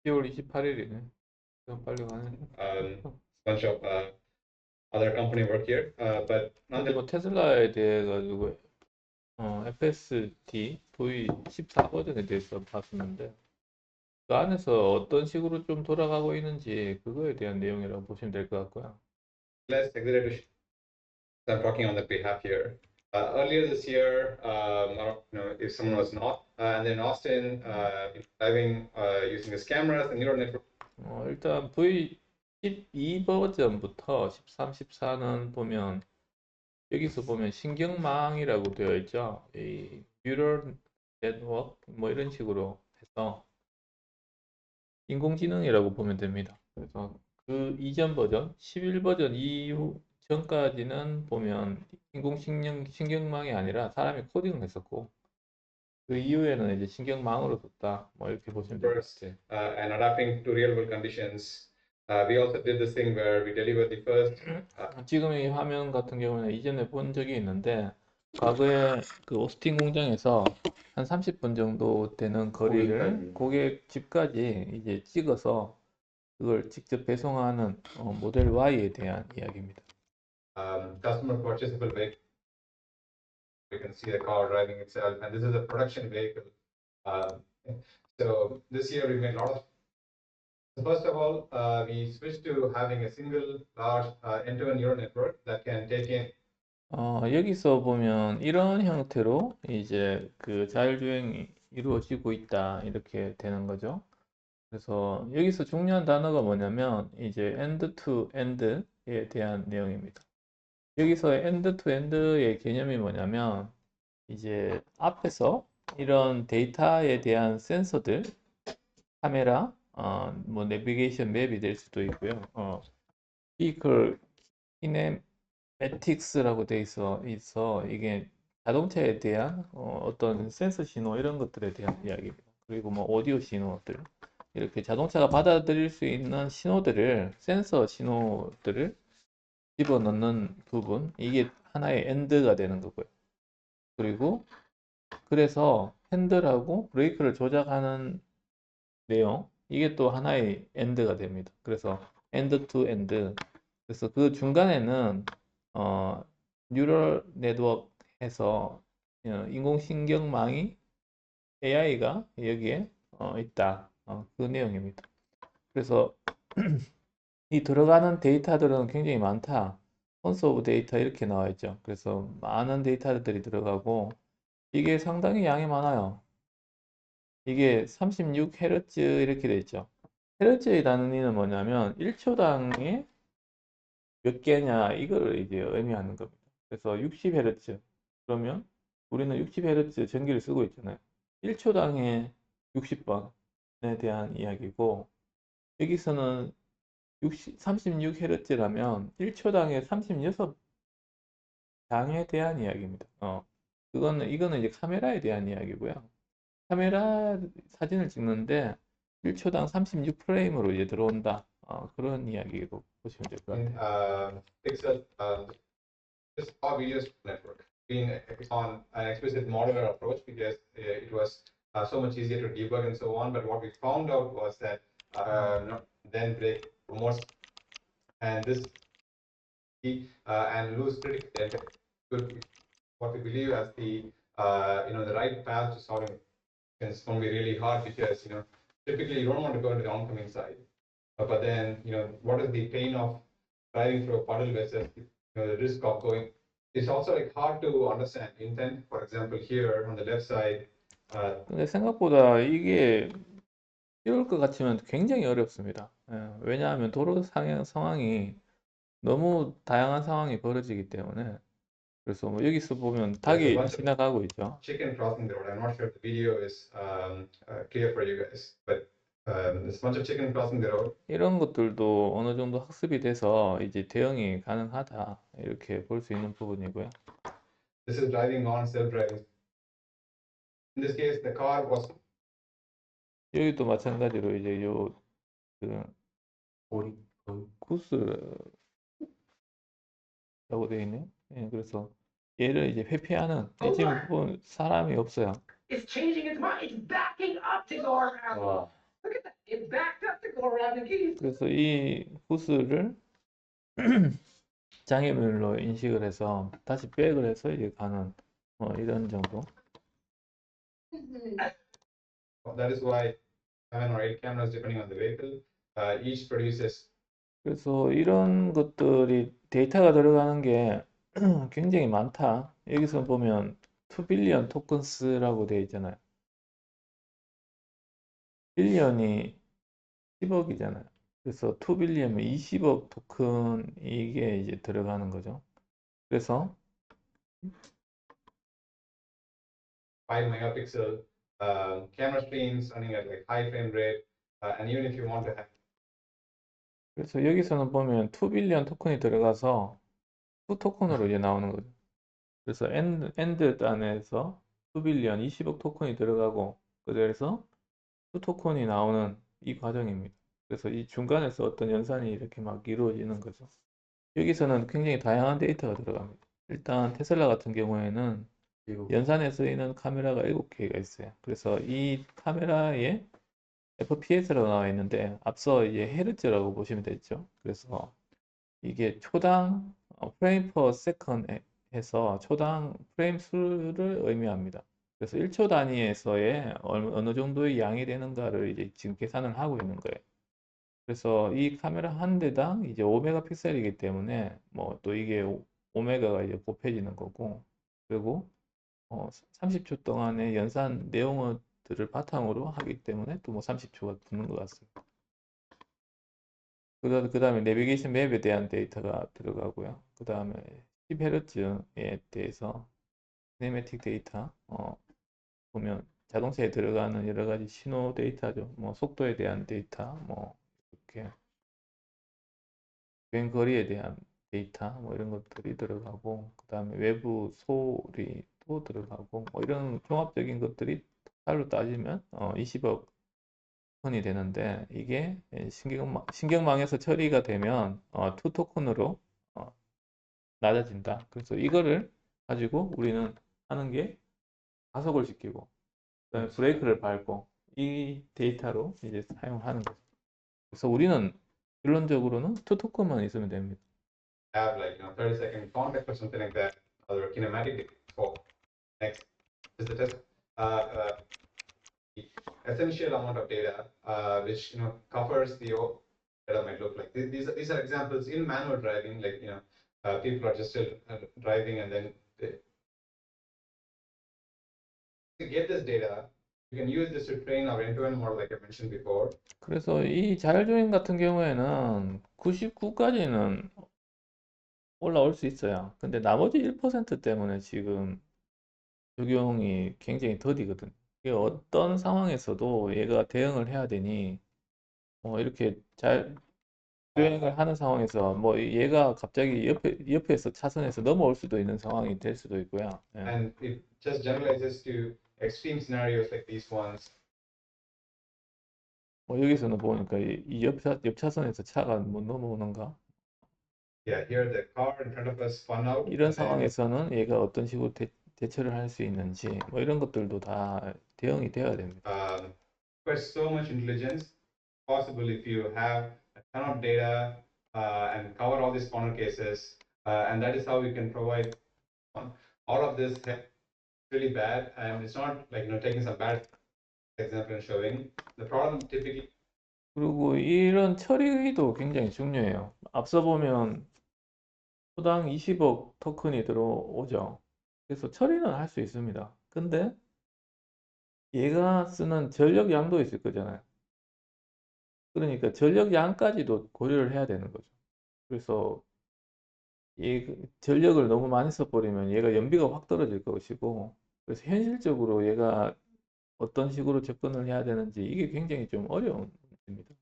10월 28일이네. 시간 빨리 가네. bunch of other company work here, but 어제 nonetheless, 뭐 테슬라에 대해 가지고 FSD V14 버전에 대해서 봤었는데 그 안에서 어떤 식으로 좀 돌아가고 있는지 그거에 대한 내용이라고 보시면 될 것 같고요. executive, I'm talking on the behalf here. Earlier this year, I don't know if someone was not, and then Austin driving using his cameras, the neural network. 일단 V12 버전부터 13, 14는 보면 여기서 보면 신경망이라고 되어 있죠. 이 뉴럴 네트워크 뭐 이런 식으로 해서 인공지능이라고 보면 됩니다. 그래서 그 이전 버전, 11 버전 이후 전까지는 보면 신경망이 아니라 사람이 코딩을 했었고 그 이후에는 이제 신경망으로 썼다. 뭐 이렇게 보시면 될 것 같아요. And adapting to real world conditions. We also did this thing where we delivered the first. 지금 이 화면 같은 경우는 이전에 본 적이 있는데 과거에 그 오스틴 공장에서 한 30분 정도 되는 거리를 고객 집까지 이제 찍어서 그걸 직접 배송하는 모델 Y에 대한 이야기입니다. Customer purchasable vehicle. You can see the car driving itself, and this is a production vehicle. So this year we made a lot of. So first of all, we switched to having a single large end-to-end neural network that can take in. 여기서 보면 이런 형태로 이제 그 자율주행이 이루어지고 있다 이렇게 되는 거죠. 그래서 여기서 중요한 단어가 뭐냐면 이제 end to end에 대한 내용입니다. 여기서 end to end의 개념이 뭐냐면 이제 앞에서 이런 데이터에 대한 센서들, 카메라, 뭐 내비게이션 맵이 될 수도 있고요. vehicle kinematics라고 돼 있어 이게 자동차에 대한 어떤 센서 신호 이런 것들에 대한 이야기입니다. 그리고 뭐 오디오 신호들 이렇게 자동차가 받아들일 수 있는 신호들을 센서 신호들을 집어넣는 부분 이게 하나의 엔드가 되는 거고요. 그리고 그래서 핸들하고 브레이크를 조작하는 내용 이게 또 하나의 엔드가 됩니다. 그래서 엔드 투 엔드 그래서 그 중간에는 뉴럴 네트워크에서 인공신경망이 AI가 여기에 있다. 그 내용입니다. 그래서 이 들어가는 데이터들은 굉장히 많다. 소스 오브 데이터 이렇게 나와 있죠. 그래서 많은 데이터들이 들어가고 이게 상당히 양이 많아요. 이게 36Hz 이렇게 돼 있죠. 헤르츠의 단위는 뭐냐면 1초당에 몇 개냐 이걸 이제 의미하는 겁니다. 그래서 60Hz 그러면 우리는 60Hz 전기를 쓰고 있잖아요. 1초당에 60번에 대한 이야기고 여기서는 36Hz라면 1초당에 36장에 대한 이야기입니다. 이거는 이제 카메라에 대한 이야기고요. 카메라 사진을 찍는데 1초당 36프레임으로 이제 들어온다. 그런 이야기로 보시면 될 것 같아요. Pixel, this our video network being on an explicit modular approach because it was so much easier to debug and so on. But what we found out was that then break more and this and lose critical what we believe as the the right path to solving it's going to be really hard because typically you don't want to go into the oncoming side, but then what is the pain of driving through a puddle versus the risk of going. It's also like hard to understand intent. For example, here on the left side. 근데 생각보다 이게 쉬울 것 같지만 굉장히 어렵습니다. 왜냐하면 도로 상황이 너무 다양한 상황이 벌어지기 때문에 그래서 뭐 여기서 보면 닭이 지나가고 있죠. Chicken crossing the road. I'm not sure if the video is clear for you guys, but there's a bunch of chicken crossing the road. 이런 것들도 어느 정도 학습이 돼서 이제 대응이 가능하다 이렇게 볼 수 있는 부분이고요. This is driving on self-driving. In this case, the car was. 여기도 마찬가지로 이제 구스라고 되어 있네요. 그래서 얘를 이제 회피하는 지금 보면 사람이 없어요. It's changing its mind. It's backing up to go around. 와. Look at that. It backed up to go around the keys. 그래서 이 후스를 장애물로 인식을 해서 다시 백을 해서 이제 가는 이런 정도. That is why 7 or 8 cameras, depending on the vehicle, each produces. 그래서 이런 것들이 데이터가 들어가는 게 굉장히 많다. 여기서 보면 2 빌리언 토큰스라고 되어 있잖아요. 빌리언이 10억이잖아요. 그래서 2 빌리언이면 20억 토큰 이게 이제 들어가는 거죠. 그래서 5 megapixel camera screens running at like high frame rate, and even if you want to have. 그래서 여기서는 보면 2 빌리언 토큰이 들어가서 2 토큰으로 이제 나오는 거죠. 그래서 엔드 단에서 2 빌리언 20억 토큰이 들어가고 그래서 2 토큰이 나오는 이 과정입니다. 그래서 이 중간에서 어떤 연산이 이렇게 막 이루어지는 거죠. 여기서는 굉장히 다양한 데이터가 들어갑니다. 일단 테슬라 같은 경우에는 연산에 쓰이는 카메라가 7개가 있어요. 그래서 이 카메라에 FPS라고 나와 있는데 앞서 이제 헤르츠라고 보시면 되죠. 그래서 이게 초당 프레임 퍼 세컨 해서 초당 프레임 수를 의미합니다. 그래서 1초 단위에서의 어느 정도의 양이 되는가를 이제 지금 계산을 하고 있는 거예요. 그래서 이 카메라 한 대당 이제 5메가픽셀이기 때문에 뭐 또 이게 오메가가 이제 곱해지는 거고 그리고 30초 동안의 연산 내용들을 바탕으로 하기 때문에 또 뭐 30초가 붙는 것 같습니다. 그 다음에 내비게이션 맵에 대한 데이터가 들어가고요. 그 다음에 10Hz에 대해서 시네매틱 데이터 보면 자동차에 들어가는 여러 가지 신호 데이터죠. 뭐 속도에 대한 데이터, 뭐 이렇게 주행 거리에 대한 데이터, 뭐 이런 것들이 들어가고 그 다음에 외부 소리도 들어가고 뭐 이런 종합적인 것들이 토탈로 따지면 20억 톤이 되는데 이게 신경망에서 처리가 되면 2 토큰으로 낮아진다. 그래서 이거를 가지고 우리는 하는 게 가속을 시키고 그다음에 브레이크를 밟고 이 데이터로 이제 사용하는 거죠. 그래서 우리는 결론적으로는 2 토큰만 있으면 됩니다. Have like 30-second contact or something like that, or kinematic. So next is the test. The essential amount of data, which covers the data might look like. These are examples in manual driving, like people are just still driving, and then to get this data, you can use this to train our end-to-end model, like I mentioned before. 그래서 이 자율주행 같은 경우에는 99까지는 올라올 수 있어요. 근데 나머지 1% 때문에 지금 적용이 굉장히 더디거든. 이게 어떤 상황에서도 얘가 대응을 해야 되니 이렇게 잘 주행을 하는 상황에서 뭐 얘가 갑자기 옆에서 차선에서 넘어올 수도 있는 상황이 될 수도 있고요. 예. And it just generalizes to extreme scenarios like these ones. 뭐 여기서는 보니까 이 옆 차선에서 차가 뭐 넘어오는가? Yeah, here the car in front of us spun out. 이런 and then, 상황에서는 얘가 어떤 식으로 대처를 할 수 있는지 뭐 이런 것들도 다 대응이 되어야 됩니다. requires so much intelligence possible if you have a ton of data and cover all these corner cases, and that is how we can provide all of this really bad, and it's not like taking some bad example and showing the problem typically. 그리고 이런 처리도 굉장히 중요해요. 앞서 보면 초당 20억 토큰이 들어오죠. 그래서 처리는 할 수 있습니다. 근데 얘가 쓰는 전력 양도 있을 거잖아요. 그러니까 전력 양까지도 고려를 해야 되는 거죠. 그래서 이 전력을 너무 많이 써버리면 얘가 연비가 확 떨어질 것이고, 그래서 현실적으로 얘가 어떤 식으로 접근을 해야 되는지 이게 굉장히 좀 어려운 문제입니다.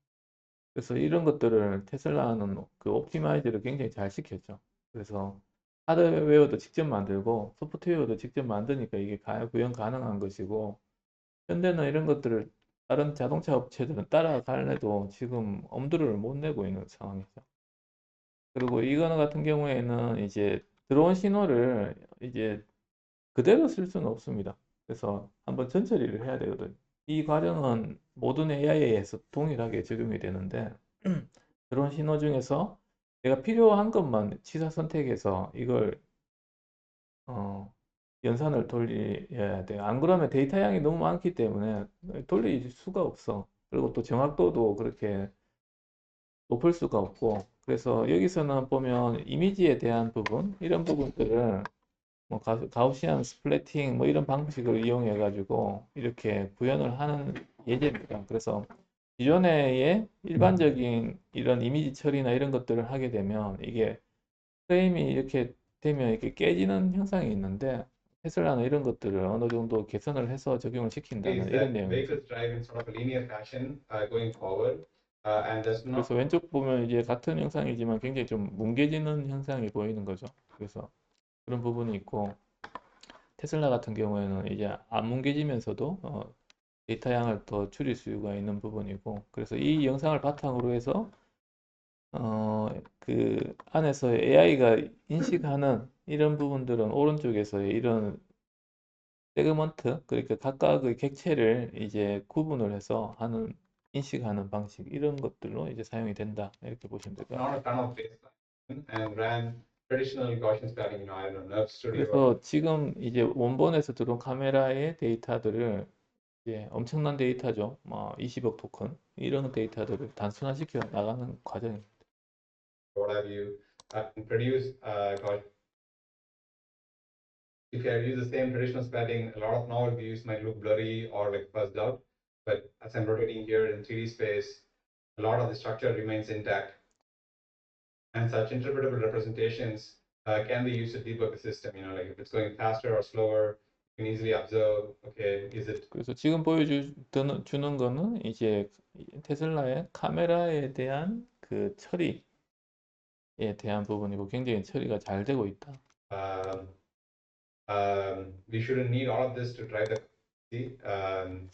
그래서 이런 것들을 테슬라는 그 옵티마이즈를 굉장히 잘 시켰죠. 그래서 하드웨어도 직접 만들고 소프트웨어도 직접 만드니까 이게 구현 가능한 것이고, 현대는 이런 것들을 다른 자동차 업체들은 따라가려도 지금 엄두를 못 내고 있는 상황이죠. 그리고 이거는 같은 경우에는 이제 들어온 신호를 이제 그대로 쓸 수는 없습니다. 그래서 한번 전처리를 해야 되거든요. 이 과정은 모든 AI에서 동일하게 적용이 되는데 그런 신호 중에서 내가 필요한 것만 취사 선택해서 이걸 어, 연산을 돌려야 돼요. 안 그러면 데이터 양이 너무 많기 때문에 돌릴 수가 없어. 그리고 또 정확도도 그렇게 높을 수가 없고. 그래서 여기서는 보면 이미지에 대한 부분, 이런 부분들을 뭐 가우시안 스플래팅 뭐 이런 방식을 이용해 가지고 이렇게 구현을 하는 예제입니다. 그래서 기존의 일반적인 이런 이미지 처리나 이런 것들을 하게 되면 이게 프레임이 이렇게 되면 이렇게 깨지는 현상이 있는데 테슬라는 이런 것들을 어느 정도 개선을 해서 적용을 시킨다는 Is 이런 that 내용이죠. vehicles drive in sort of a linear fashion going forward, and there's not. 그래서 왼쪽 보면 이제 같은 영상이지만 굉장히 좀 뭉개지는 현상이 보이는 거죠. 그래서 그런 부분이 있고 테슬라 같은 경우에는 이제 안 뭉개지면서도 데이터 양을 더 줄일 수가 있는 부분이고 그래서 이 영상을 바탕으로 해서 그 안에서 AI가 인식하는 이런 부분들은 오른쪽에서의 이런 세그먼트, 그러니까 각각의 객체를 이제 구분을 해서 하는, 인식하는 방식, 이런 것들로 이제 사용이 된다. 이렇게 보시면 될 것 같아요. Not a ton of baseline and ran traditional Gaussian splatting, I don't know, Nerve Studio. 그래서 지금 이제 원본에서 들어온 카메라의 데이터들을 이제 엄청난 데이터죠. 뭐 20억 토큰 이런 데이터들을 단순화시켜 나가는 과정입니다. What have you produce if you had used the same traditional splatting, a lot of novel views might look blurry or like fuzzed out. But as I'm rotating here in 3D space, a lot of the structure remains intact. And such interpretable representations can be used to debug the system. Like if it's going faster or slower, you can easily observe, okay, is it. 그래서 지금 보여주는 거는 이제 테슬라의 카메라에 대한 그 처리에 대한 부분이고 굉장히 처리가 잘 되고 있다. We shouldn't need all of this to drive the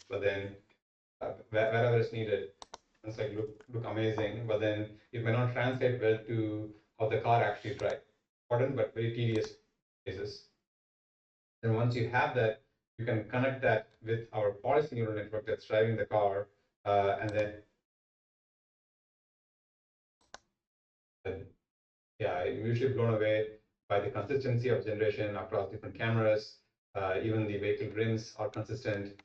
but then wherever it's needed, it's like look amazing, but then it may not translate well to how the car actually drives. Important but very tedious cases. Then once you have that, you can connect that with our policy neural network that's driving the car, and then yeah, I'm usually blown away by the consistency of generation across different cameras. Even the vehicle rims are consistent.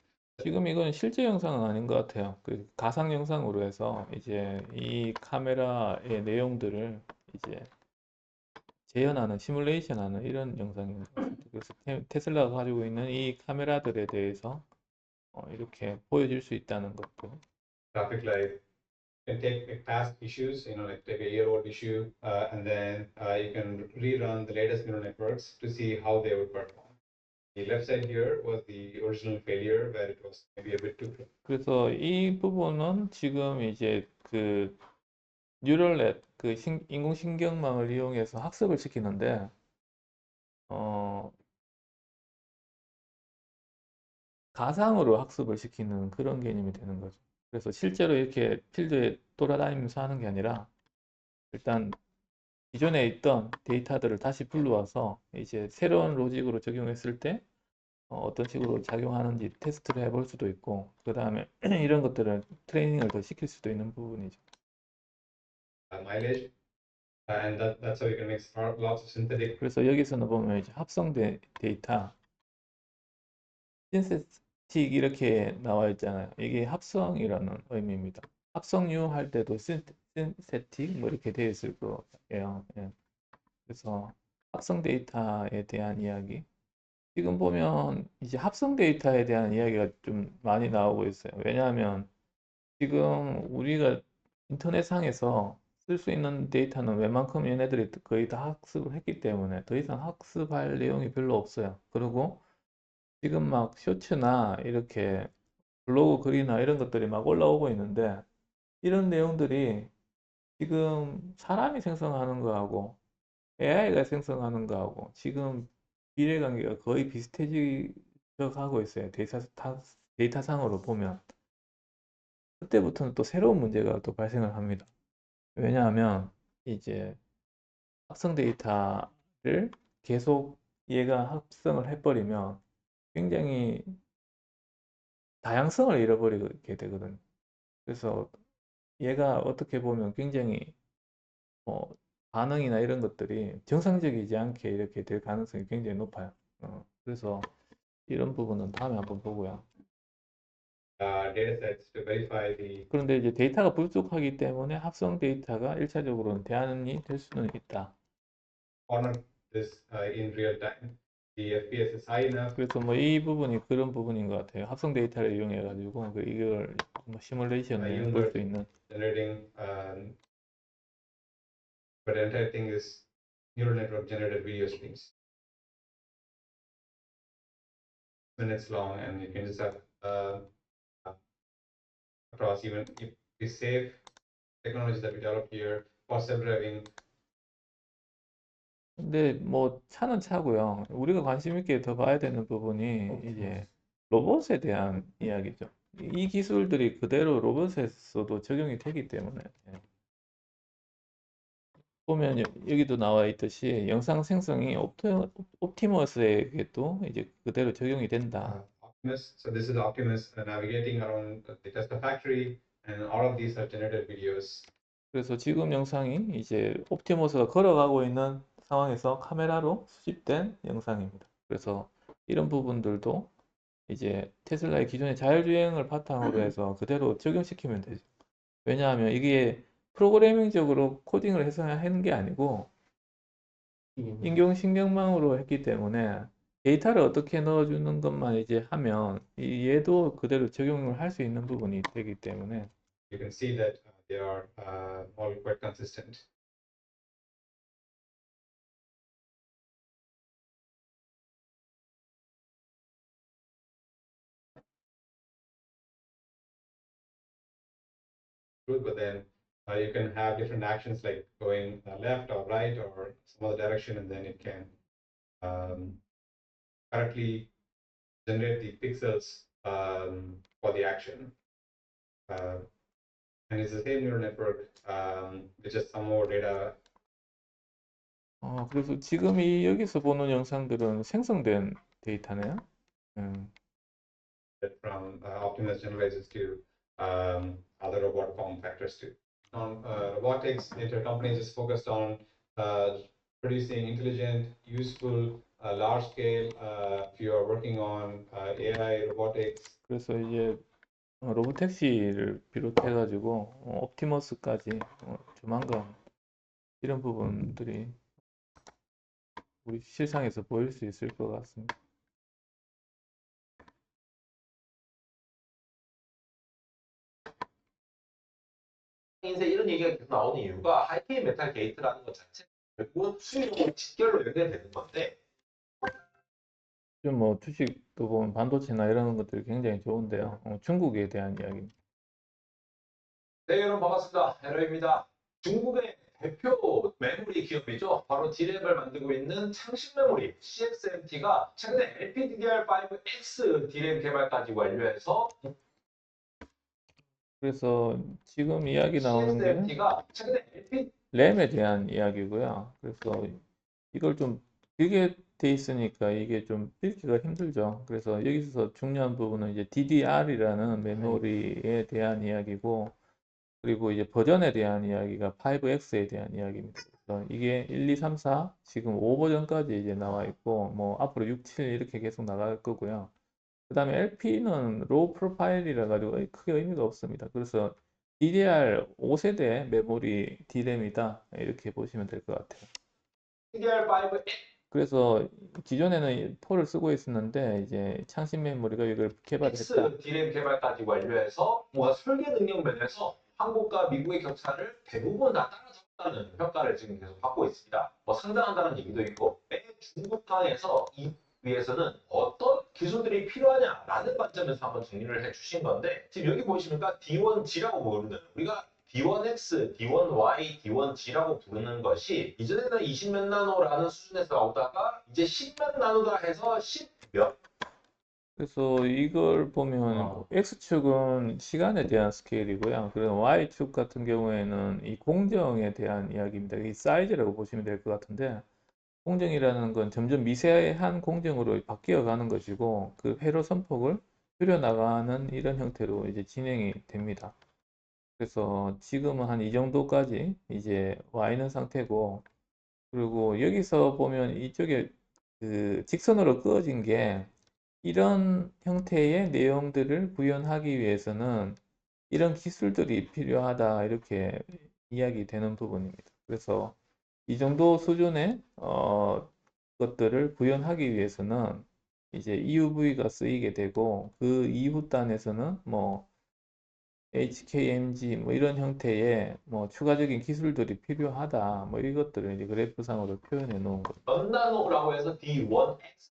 지금 이건 실제 영상은 아닌 것 같아요. 그 가상 영상으로 해서 이제 이 카메라의 내용들을 이제 재현하는, 시뮬레이션하는 이런 영상입니다. 그래서 테슬라가 가지고 있는 이 카메라들에 대해서 이렇게 보여줄 수 있다는 것도. Traffic light can take like past issues, like take a year-old issue, and then you can rerun the latest neural networks to see how they would perform. The left side here was the original failure where it was maybe a bit too close. 그래서 이 부분은 지금 이제 그 뉴럴넷, 그 인공신경망을 이용해서 학습을 시키는데, 가상으로 학습을 시키는 그런 개념이 되는 거죠. 그래서 실제로 이렇게 필드에 돌아다니면서 하는 게 아니라, 일단 기존에 있던 데이터들을 다시 불러와서 이제 새로운 로직으로 적용했을 때 어떤 식으로 작용하는지 테스트를 해볼 수도 있고, 그 다음에 이런 것들을 트레이닝을 더 시킬 수도 있는 부분이죠. Mileage, and that's how you can make lots of synthetic. 그래서 여기서는 보면 이제 합성된 데이터, 신세틱 이렇게 나와 있잖아요. 이게 합성이라는 의미입니다. 합성유 할 때도 신세틱 뭐 이렇게 되어 있을 거예요. 예. 그래서 합성 데이터에 대한 이야기. 지금 보면 이제 합성 데이터에 대한 이야기가 좀 많이 나오고 있어요. 왜냐하면 지금 우리가 인터넷상에서 쓸 수 있는 데이터는 웬만큼 얘네들이 거의 다 학습을 했기 때문에 더 이상 학습할 내용이 별로 없어요. 그리고 지금 막 쇼츠나 이렇게 블로그 글이나 이런 것들이 막 올라오고 있는데 이런 내용들이 지금 사람이 생성하는 거하고 AI가 생성하는 거하고 지금 비례관계가 거의 비슷해져 가고 있어요. 데이터상으로 보면. 그때부터는 또 새로운 문제가 또 발생을 합니다. 왜냐하면 이제 합성 데이터를 계속 얘가 합성을 해버리면 굉장히 다양성을 잃어버리게 되거든요. 그래서 얘가 어떻게 보면 굉장히 반응이나 이런 것들이 정상적이지 않게 이렇게 될 가능성이 굉장히 높아요. 그래서 이런 부분은 다음에 한번 보고요. data sets to verify the 그런데 이제 데이터가 부족하기 때문에 합성 데이터가 1차적으로는 대안이 될 수는 있다. format this in real time. The FPS is high enough. 그래서 뭐 이 부분이 그런 부분인 것 같아요. 합성 데이터를 이용해 가지고 이걸 뭐 시뮬레이션에 볼 수 있는. Generating, but the entire thing is neural network generated video streams. Minutes long, and you can just have across even if we save technologies that we develop here for self-driving. 근데 뭐 차는 차고요. 우리가 관심 있게 더 봐야 되는 부분이 이제 로봇에 대한 이야기죠. 이 기술들이 그대로 로봇에서도 적용이 되기 때문에 보면 여기도 나와 있듯이 영상 생성이 옵티머스에게도 이제 그대로 적용이 된다. Optimus. So this is Optimus navigating around the Tesla factory, and all of these are generated videos. 그래서 지금 영상이 이제 옵티머스가 걸어가고 있는 상황에서 카메라로 수집된 영상입니다. 그래서 이런 부분들도 이제 테슬라의 기존의 자율주행을 바탕으로 해서 그대로 적용시키면 되죠. 왜냐하면 이게 프로그래밍적으로 코딩을 해서 하는 게 아니고 인공신경망으로 했기 때문에 데이터를 어떻게 넣어주는 것만 이제 하면 얘도 그대로 적용을 할 수 있는 부분이 되기 때문에 You can see that they are all quite consistent. But then you can have different actions like going left or right or some other direction, and then it can correctly generate the pixels for the action. And it's the same neural network with just some more data. 그래서 지금 여기서 보는 영상들은 생성된 데이터네요. That from Optimus generalizes to other robot form factors too. On robotics, inter companies is focused on producing intelligent, useful, large scale. If you are working on AI robotics, 그래서 이제 로보택시를 비롯해 가지고 옵티머스까지 조만간 이런 부분들이 우리 실상에서 보일 수 있을 것 같습니다. 인쇄 이런 얘기가 계속 나오는 이유가 하이테크 메탈 게이트라는 것 자체 결국은 수익하고 직결로 연결되는 건데 좀 뭐 주식도 보면 반도체나 이런 것들이 굉장히 좋은데요. 중국에 대한 이야기입니다. 네 여러분 반갑습니다. 에러입니다. 중국의 대표 메모리 기업이죠. 바로 D램을 만들고 있는 창신 메모리 CXMT가 최근에 LPDDR5X D램 개발까지 완료해서 그래서 지금 이야기 나오는 게 CXMT가 최근에 램에 대한 이야기고요. 그래서 이걸 좀 길게 돼 있으니까 이게 좀 읽기가 힘들죠. 그래서 여기서 중요한 부분은 이제 DDR이라는 메모리에 대한 이야기고, 그리고 이제 버전에 대한 이야기가 5X에 대한 이야기입니다. 그래서 이게 1, 2, 3, 4 지금 5버전까지 이제 나와 있고, 뭐 앞으로 6, 7 이렇게 계속 나갈 거고요. 그 다음에 LP는 로우 프로파일이라 가지고 크게 의미가 없습니다. 그래서 DDR 5세대 메모리 D램이다 이렇게 보시면 될 것 같아요. DDR5X 그래서 기존에는 4를 쓰고 있었는데 이제 창신 메모리가 이걸 개발했다. D램 개발까지 완료해서 뭔가 설계 능력 면에서 한국과 미국의 격차를 대부분 다 따라잡았다는 평가를 지금 계속 받고 있습니다. 뭐 상당하다는 얘기도 있고 중국판에서 이 위해서는 어떤 기술들이 필요하냐라는 관점에서 한번 정리를 해주신 건데 지금 여기 보시니까 D1G라고 부르는 우리가 D1X, D1Y, D1G라고 부르는 것이 이전에는 20몇 나노라는 수준에서 나오다가 이제 10몇 나노다 해서 10몇 그래서 이걸 보면 X축은 시간에 대한 스케일이고요. 그리고 Y축 같은 경우에는 이 공정에 대한 이야기입니다. 이 사이즈라고 보시면 될 것 같은데 공정이라는 건 점점 미세한 공정으로 바뀌어 가는 것이고, 그 회로 선폭을 줄여나가는 이런 형태로 이제 진행이 됩니다. 그래서 지금은 한 이 정도까지 이제 와 있는 상태고, 그리고 여기서 보면 이쪽에 그 직선으로 그어진 게 이런 형태의 내용들을 구현하기 위해서는 이런 기술들이 필요하다 이렇게 이야기되는 부분입니다. 그래서 이 정도 수준의 것들을 구현하기 위해서는 이제 EUV가 쓰이게 되고 그 이후 단에서는 뭐 HKMG 뭐 이런 형태의 뭐 추가적인 기술들이 필요하다 뭐 이것들을 이제 그래프상으로 표현해 놓은 거죠. 전나노라고 해서 D1X.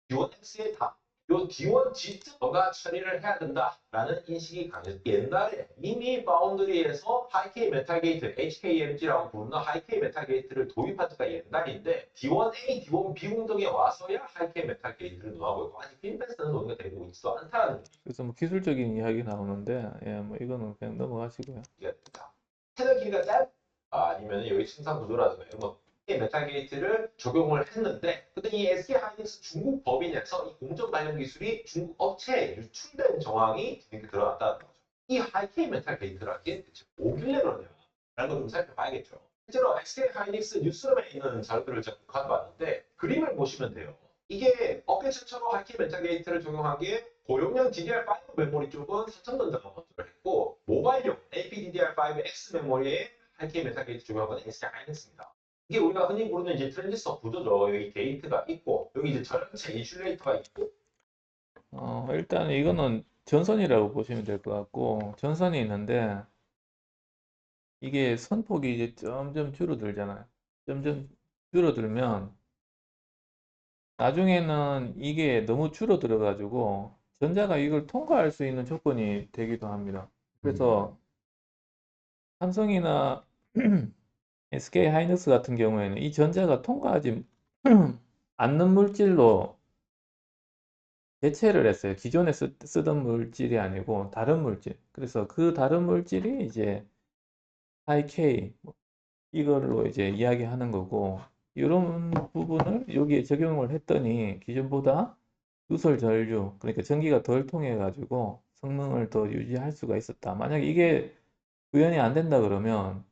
D1X의 답. 요 D1 G트 뭔가 처리를 해야 된다라는 인식이 강해서 옛날에 이미 바운드리에서 하이K 메탈 게이트, HKMG라고 부르는 하이K 메탈 게이트를 도입한 지가 옛날인데 D1A, D1B 공정에 와서야 하이K 메탈 게이트를 논하고 있고 아직 핀패스는 논의가 되고 있어 않다는 그래서 뭐 기술적인 이야기 나오는데 예, 뭐 이거는 그냥 넘어가시고요. 얘기가 됩니다. 채널 길이가 아니면 여기 생산 구조라든가 이런 거 메탈 게이트를 적용을 했는데 근데 이 SK 하이닉스 중국 법인에서 이 공정 관련 기술이 중국 업체에 유출된 정황이 이렇게 들어갔다는 거죠. 이 하이K 메탈 게이트라는 게 대체 뭐길래 그러냐 라는 걸 좀 살펴봐야겠죠. 실제로 SK 하이닉스 뉴스룸에 있는 자료들을 제가 가져왔는데 그림을 보시면 돼요. 이게 업계 최초로 하이K 메탈 게이트를 적용하기에 고용량 DDR5 메모리 쪽은 3000전자가 먼저를 했고 모바일용 LPDDR5X 메모리에 하이K 메탈 게이트 적용한 건 SK 하이닉스입니다. 이게 우리가 흔히 부르는 이제 트랜지스터 구조죠. 여기 게이트가 있고 여기 이제 전체 인슐레이터가 있고 일단 이거는 전선이라고 보시면 될 것 같고 전선이 있는데 이게 선폭이 이제 점점 줄어들잖아요. 점점 줄어들면 나중에는 이게 너무 줄어들어 가지고 전자가 이걸 통과할 수 있는 조건이 되기도 합니다. 그래서 삼성이나 SK 하이닉스 같은 경우에는 이 전자가 통과하지 않는 물질로 대체를 했어요. 기존에 쓰던 물질이 아니고 다른 물질. 그래서 그 다른 물질이 이제 IK 이걸로 이제 이야기하는 거고 이런 부분을 여기에 적용을 했더니 기존보다 누설 전류 그러니까 전기가 덜 통해 가지고 성능을 더 유지할 수가 있었다. 만약에 이게 구현이 안 된다 그러면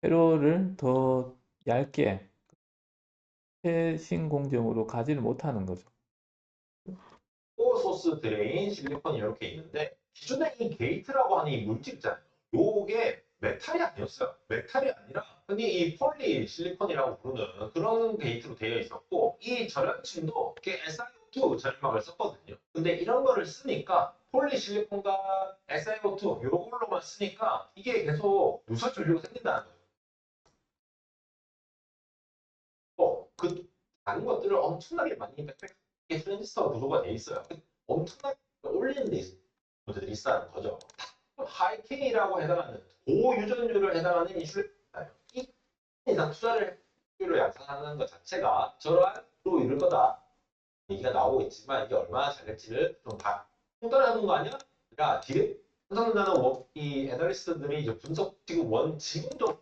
회로를 더 얇게 최신 공정으로 가지를 못하는 거죠. 소스 드레인 실리콘이 이렇게 있는데 기존에 이 게이트라고 하는 이 물질 있잖아요. 요게 메탈이 아니었어요. 메탈이 아니라 흔히 이 폴리 실리콘이라고 부르는 그런 게이트로 되어 있었고 이 절연층도 SiO2 절연막을 썼거든요. 근데 이런 거를 쓰니까 폴리 실리콘과 SiO2 요걸로만 쓰니까 이게 계속 누설 전류가 생긴다는 거예요. 그 다른 것들을 엄청나게 많이 빽빽하게 트랜지스터 구조가 돼 있어요. 엄청나게 올리는 데 문제들이 있다는 거죠. 하이케이라고 해당하는 고유전율을 해당하는 이 이상 투자를 양산하는 것 자체가 저러한로 이룰 거다 얘기가 나오고 있지만 이게 얼마나 잘될지를 좀 판단하는 거 아니야? 그러니까 삼성전자는 이 애널리스트들이 이제 분석 지금도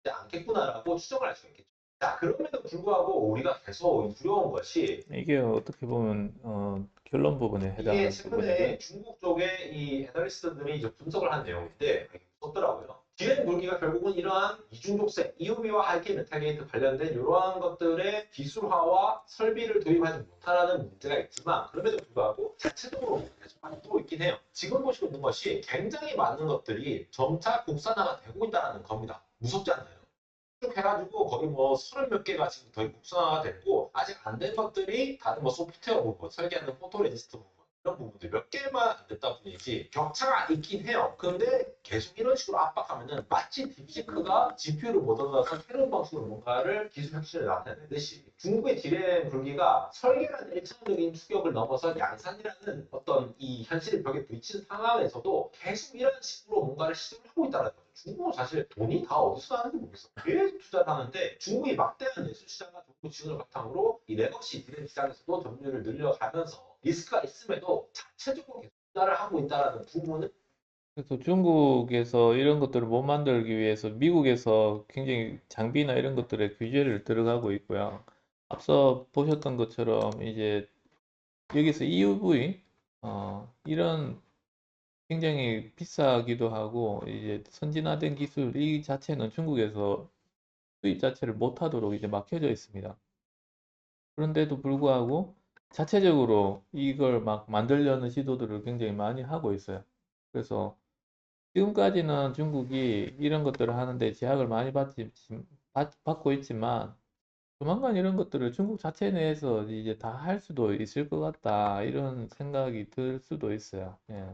않겠구나라고 추정을 할 수 있겠죠. 자, 그럼에도 불구하고 우리가 계속 두려운 것이 이게 어떻게 보면 결론 부분에 이게 해당하는 최근에 부분이고요. 중국 쪽에 이 애널리스트들이 이제 분석을 한 내용인데 되게 무섭더라고요. 디램 물기가 결국은 이러한 이중독성, EUV와 하이케 메탈 게이트 관련된 이러한 것들의 기술화와 설비를 도입하지 못하는 문제가 있지만 그럼에도 불구하고 자체적으로 계속 만들고 있긴 해요. 지금 보시고 있는 것이 굉장히 많은 것들이 점차 국산화가 되고 있다는 겁니다. 무섭지 않나요? 쭉 해가지고 거의 뭐 30몇 개가 지금 거의 국산화가 됐고 아직 안 된 것들이 다른 뭐 소프트웨어 부분, 설계하는 포토레지스트 부분 이런 부분들 몇 개만 안 됐다 뿐이지 격차가 있긴 해요. 근데 계속 이런 식으로 압박하면은 마치 딥시크가 GPU를 못 얻어서 새로운 방식으로 뭔가를 기술 혁신을 나타내듯이 중국의 디램 불기가 설계라는 1차원적인 추격을 넘어서 양산이라는 어떤 이 현실의 벽에 부딪힌 상황에서도 계속 이런 식으로 뭔가를 시도를 하고 있다는 거죠. 중국은 사실 돈이 다 어디서 나는지 모르겠어. 계속 투자를 하는데 중국이 막대한 내수 시장과 정부 지원을 바탕으로 이 레거시 디램 시장에서도 점유율을 늘려가면서 리스크가 있음에도 자체적으로 계속 투자를 하고 있다는 부분은 그래서 중국에서 이런 것들을 못 만들기 위해서 미국에서 굉장히 장비나 이런 것들에 규제를 들어가고 있고요. 앞서 보셨던 것처럼 이제 여기서 EUV 이런 굉장히 비싸기도 하고 이제 선진화된 기술 이 자체는 중국에서 수입 자체를 못하도록 이제 막혀져 있습니다. 그런데도 불구하고 자체적으로 이걸 막 만들려는 시도들을 굉장히 많이 하고 있어요. 그래서 지금까지는 중국이 이런 것들을 하는데 제약을 많이 받고 있지만 조만간 이런 것들을 중국 자체 내에서 이제 다 할 수도 있을 것 같다 이런 생각이 들 수도 있어요. 예.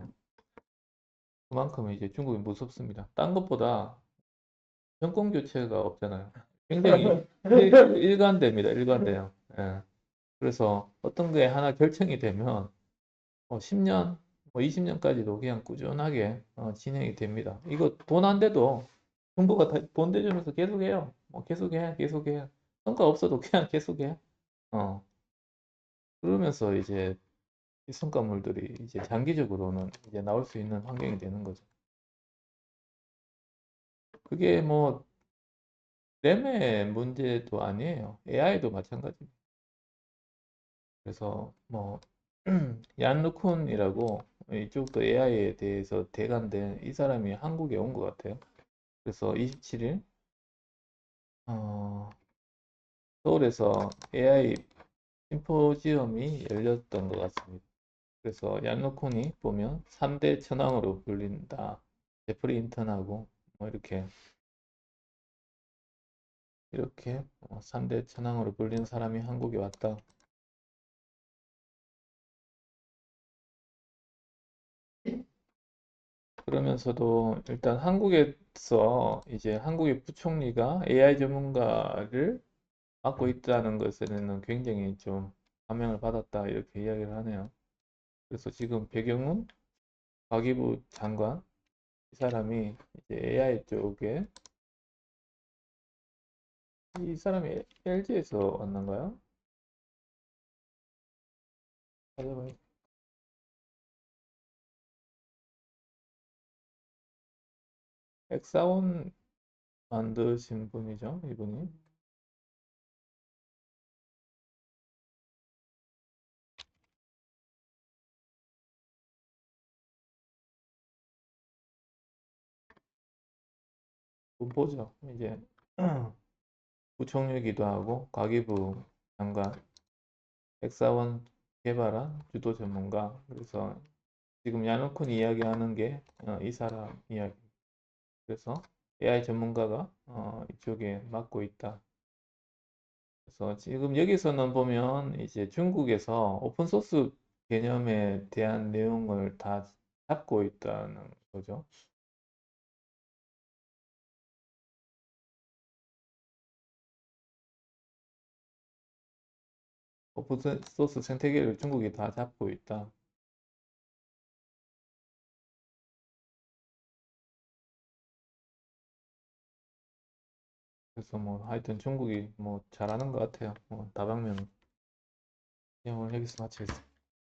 그만큼 이제 중국이 무섭습니다. 딴 것보다 정권 교체가 없잖아요. 굉장히 일관됩니다. 일관돼요. 예. 그래서 어떤 게 하나 결정이 되면 10년, 20년까지도 그냥 꾸준하게 진행이 됩니다. 이거 돈 안 돼도 정부가 돈 대주면서 계속해요. 계속해, 계속해. 성과 없어도 그냥 계속해. 어, 그러면서 이제 이 성과물들이 이제 장기적으로는 이제 나올 수 있는 환경이 되는 거죠. 그게 뭐 램의 문제도 아니에요. AI도 마찬가지입니다. 그래서 뭐 얀 루쿤이라고 이쪽도 AI에 대해서 대가인데 이 사람이 한국에 온 것 같아요. 그래서 27일 서울에서 AI 심포지엄이 열렸던 것 같습니다. 그래서 얀 루쿤이 보면 3대 천왕으로 불린다. 제프리 인턴하고 뭐 이렇게 3대 천왕으로 불리는 사람이 한국에 왔다. 그러면서도 일단 한국에서 이제 한국의 부총리가 AI 전문가를 맡고 있다는 것에는 굉장히 좀 감명을 받았다 이렇게 이야기를 하네요. 그래서 지금 배경은 과기부 장관 이 사람이 이제 AI 쪽에 이 사람이 LG에서 왔는가요? 찾아봐요. 엑사온 만드신 분이죠, 이분이. 보죠. 이제 부총리이기도 하고 과기부 장관, 엑사원 개발한 주도 전문가. 그래서 지금 야누쿤 이야기하는 게 이 사람 이야기. 그래서 AI 전문가가 이쪽에 맡고 있다. 그래서 지금 여기서는 보면 이제 중국에서 오픈소스 개념에 대한 내용을 다 잡고 있다는 거죠. 오픈소스 생태계를 중국이 다 잡고 있다. 그래서 뭐 하여튼 중국이 뭐 잘하는 것 같아요. 다방면 내용을 여기서 마치겠습니다.